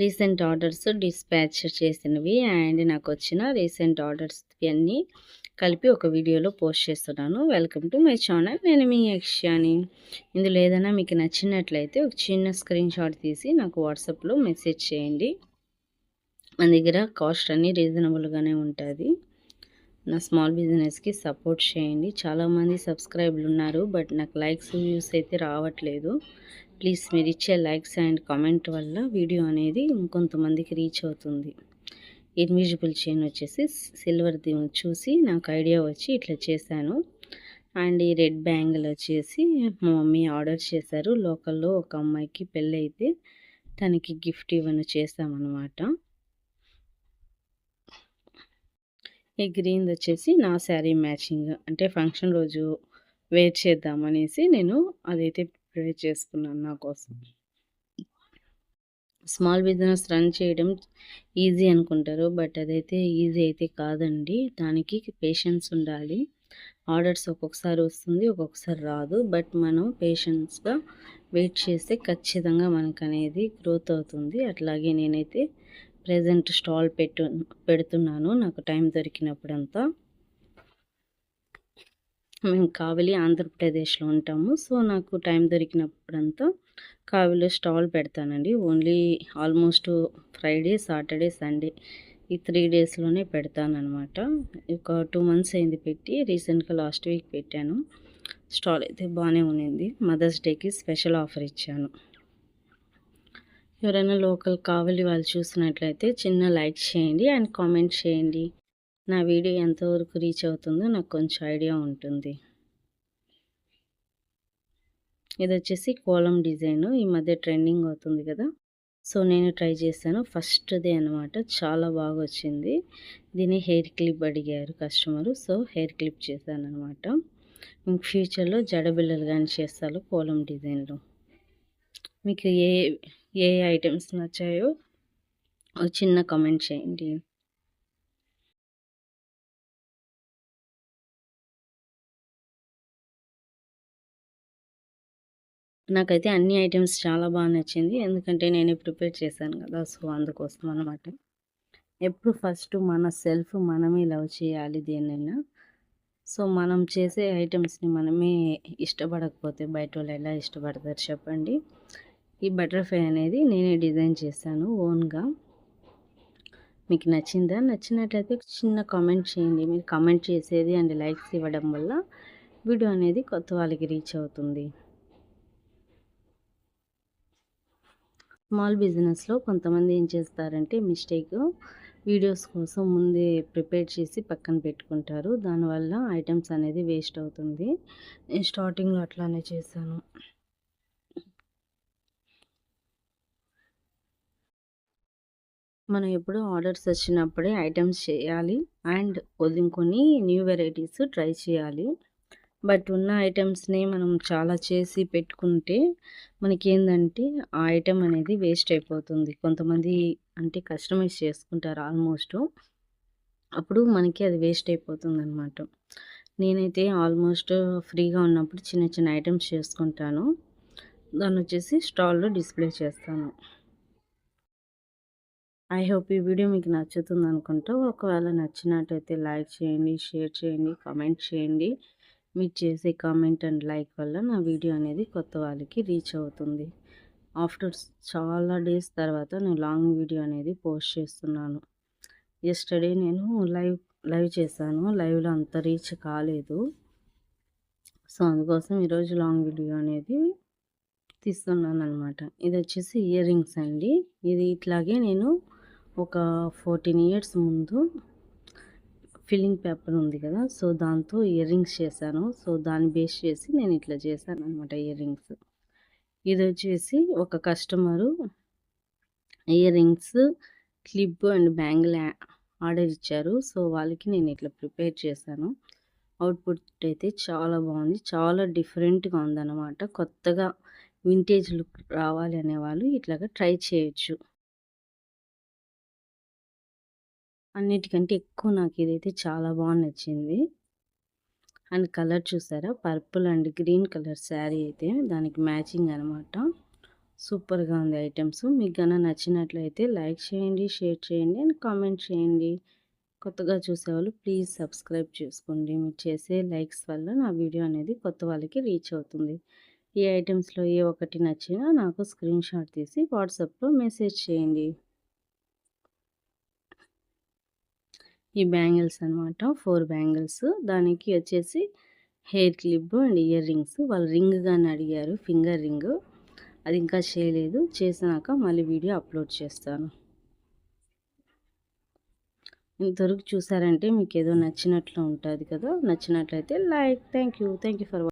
Recent orders dispatch చేసినవి and నాకు వచ్చిన రీసెంట్ ఆర్డర్స్ అన్నీ కలిపి ఒక వీడియోలో పోస్ట్ చేస్తున్నాను. Welcome to my channel. నేను మీ యక్షాని. ఇందులో ఏదైనా మీకు నచ్చినట్లయితే ఒక చిన్న స్క్రీన్ షాట్ తీసి నాకు వాట్సాప్లో మెసేజ్ చేయండి. మన దగ్గర కాస్ట్ అన్నీ రీజనబుల్గానే ఉంటుంది. నా స్మాల్ బిజినెస్కి సపోర్ట్ చేయండి. చాలామంది సబ్స్క్రైబ్లు ఉన్నారు, బట్ నాకు లైక్స్ వ్యూస్ అయితే రావట్లేదు. ప్లీజ్ మీరు ఇచ్చే లైక్స్ అండ్ కామెంట్ వల్ల వీడియో అనేది ఇంకొంతమందికి రీచ్ అవుతుంది. ఇన్విజిబుల్ చైన్ వచ్చేసి సిల్వర్ది చూసి నాకు ఐడియా వచ్చి ఇట్లా చేశాను. అండ్ ఈ రెడ్ బ్యాంగిల్ వచ్చేసి మా మమ్మీ ఆర్డర్ చేశారు. లోకల్లో ఒక అమ్మాయికి పెళ్ళి అయితే తనకి గిఫ్ట్ ఇవ్వను చేశామన్నమాట. ఈ గ్రీన్ వచ్చేసి నా శారీ మ్యాచింగ్, అంటే ఫంక్షన్ రోజు వేర్ చేద్దామనేసి నేను అదైతే ప్రిపేర్ చేసుకున్నాను నా కోసం. స్మాల్ బిజినెస్ రన్ చేయడం ఈజీ అనుకుంటారు, బట్ అదైతే ఈజీ అయితే కాదండి. దానికి పేషెన్స్ ఉండాలి. ఆర్డర్స్ ఒక్కొక్కసారి వస్తుంది, ఒక్కొక్కసారి రాదు. బట్ మనం పేషెన్స్గా వెయిట్ చేస్తే ఖచ్చితంగా మనకు అనేది గ్రోత్ అవుతుంది. అట్లాగే నేనైతే ప్రజెంట్ స్టాల్ పెడుతున్నాను నాకు టైం దొరికినప్పుడంతా. మేము కావలి ఆంధ్రప్రదేశ్లో ఉంటాము. సో నాకు టైం దొరికినప్పుడంతా కావలిలో స్టాల్ పెడతానండి. Only almost Friday, Saturday, Sunday ఈ 3 డేస్లోనే పెడతానమాట. ఒక 2 మంత్స్ అయింది పెట్టి. రీసెంట్గా లాస్ట్ వీక్ పెట్టాను. స్టాల్ అయితే బాగానే ఉన్నింది. మదర్స్ డేకి స్పెషల్ ఆఫర్ ఇచ్చాను. ఎవరైనా లోకల్ కావలి వాళ్ళు చూసినట్లయితే చిన్న లైక్ చేయండి అండ్ కామెంట్ చేయండి. నా వీడియో ఎంతవరకు రీచ్ అవుతుందో నాకు కొంచెం ఐడియా ఉంటుంది. ఇది వచ్చేసి కోలం డిజైన్ ఈ మధ్య ట్రెండింగ్ అవుతుంది కదా, సో నేను ట్రై చేశాను. ఫస్ట్దే అనమాట, చాలా బాగా వచ్చింది. దీన్ని హెయిర్ క్లిప్ అడిగారు కస్టమరు, సో హెయిర్ క్లిప్ చేశాను అనమాట. ఇంక ఫ్యూచర్లో జడబిళ్ళలు కానీ చేస్తాను కోలం డిజైన్లో. మీకు ఏ ఐటమ్స్ నచ్చాయో ఒక చిన్న కామెంట్ చేయండి. నాకైతే అన్ని ఐటమ్స్ చాలా బాగా నచ్చింది, ఎందుకంటే నేను ప్రిపేర్ చేశాను కదా, సో అందుకోసం అనమాట. ఎప్పుడు ఫస్ట్ మన సెల్ఫ్ మనమే లవ్ చేయాలి దేన్నైనా. సో మనం చేసే ఐటమ్స్ని మనమే ఇష్టపడకపోతే బయట వాళ్ళు ఎలా ఇష్టపడతారు చెప్పండి. ఈ బటర్ఫ్లై అనేది నేనే డిజైన్ చేశాను ఓన్గా. మీకు నచ్చిందా? నచ్చినట్లయితే చిన్న కామెంట్ చేయండి. మీరు కామెంట్ చేసేది అండ్ లైక్స్ ఇవ్వడం వల్ల వీడియో అనేది కొత్త వాళ్ళకి రీచ్ అవుతుంది. స్మాల్ బిజినెస్లో కొంతమంది ఏం చేస్తారంటే మిస్టేక్, వీడియోస్ కోసం ముందే ప్రిపేర్ చేసి పక్కన పెట్టుకుంటారు. దానివల్ల ఐటమ్స్ అనేది వేస్ట్ అవుతుంది. నేను స్టార్టింగ్లో అట్లానే చేశాను. మనం ఎప్పుడు ఆర్డర్స్ వచ్చినప్పుడే ఐటమ్స్ చేయాలి అండ్ కొన్ని న్యూ వెరైటీస్ ట్రై చేయాలి. బట్ ఉన్న ఐటమ్స్ని మనం చాలా చేసి పెట్టుకుంటే మనకేందంటే ఆ ఐటమ్ అనేది వేస్ట్ అయిపోతుంది. కొంతమంది అంటే కస్టమైజ్ చేసుకుంటారు ఆల్మోస్ట్, అప్పుడు మనకి అది వేస్ట్ అయిపోతుందన్నమాట. నేనైతే ఆల్మోస్ట్ ఫ్రీగా ఉన్నప్పుడు చిన్న చిన్న ఐటమ్స్ చేసుకుంటాను. దాన్ని వచ్చేసి స్టాల్లో డిస్ప్లే చేస్తాను. ఐ హోప్ ఈ వీడియో మీకు నచ్చుతుంది అనుకుంటా. ఒకవేళ నచ్చినట్టయితే లైక్ చేయండి, షేర్ చేయండి, కామెంట్ చేయండి. మీరు చేసే కామెంట్ అండ్ లైక్ వల్ల నా వీడియో అనేది కొత్త వాళ్ళకి రీచ్ అవుతుంది. ఆఫ్టర్ చాలా డేస్ తర్వాత నేను లాంగ్ వీడియో అనేది పోస్ట్ చేస్తున్నాను. ఎస్టర్డే నేను లైవ్ చేశాను. లైవ్లో అంత రీచ్ కాలేదు, సో అందుకోసం ఈరోజు లాంగ్ వీడియో అనేది తీస్తున్నాను అనమాట. ఇది వచ్చేసి ఇయర్ రింగ్స్ అండి. ఇది ఇట్లాగే నేను ఒక 14 ఇయర్స్ ముందు ఫిల్లింగ్ పేపర్ ఉంది కదా, సో దాంతో ఇయర్ రింగ్స్ చేశాను. సో దాన్ని బేస్ చేసి నేను ఇట్లా చేశాను అనమాట ఇయర్ రింగ్స్. ఇది వచ్చేసి ఒక customer ear rings, clip and bangle order ఇచ్చారు. సో వాళ్ళకి నేను ఇట్లా ప్రిపేర్ చేశాను. అవుట్పుట్ అయితే చాలా బాగుంది, చాలా డిఫరెంట్గా ఉందన్నమాట. కొత్తగా వింటేజ్ లుక్ రావాలి అనేవాళ్ళు ఇట్లాగా ట్రై చేయొచ్చు. అన్నిటికంటే ఎక్కువ నాకు ఇదైతే చాలా బాగా నచ్చింది. అండ్ కలర్ చూసారా, purple and green colour sari అయితే దానికి మ్యాచింగ్ అనమాట. సూపర్‌గా ఉంది ఐటెమ్స్. మీకు గన నచ్చినట్లయితే లైక్ చేయండి, షేర్ చేయండి అండ్ కామెంట్ చేయండి. కొత్తగా చూసేవాళ్ళు ప్లీజ్ సబ్స్క్రైబ్ చేసుకోండి. మీరు చేసే లైక్స్ వల్ల నా వీడియో అనేది కొత్త వాళ్ళకి రీచ్ అవుతుంది. ఈ ఐటెమ్స్‌లో ఏ ఒక్కటి నచ్చినా నాకు స్క్రీన్‌షాట్ తీసి వాట్సాప్‌లో మెసేజ్ చేయండి. ఈ బ్యాంగిల్స్ అనమాట. 4 బ్యాంగిల్స్. దానికి వచ్చేసి hair clip and ear rings. వాళ్ళు రింగ్ గాని అడిగారు. Finger ring. అది ఇంకా చేయలేదు. చేసినాక మళ్ళీ వీడియో అప్లోడ్ చేస్తాను. ఇంతవరకు చూసారంటే మీకేదో నచ్చినట్లు ఉంటది కదా! నచ్చినట్లయితే like. Thank you. Thank you for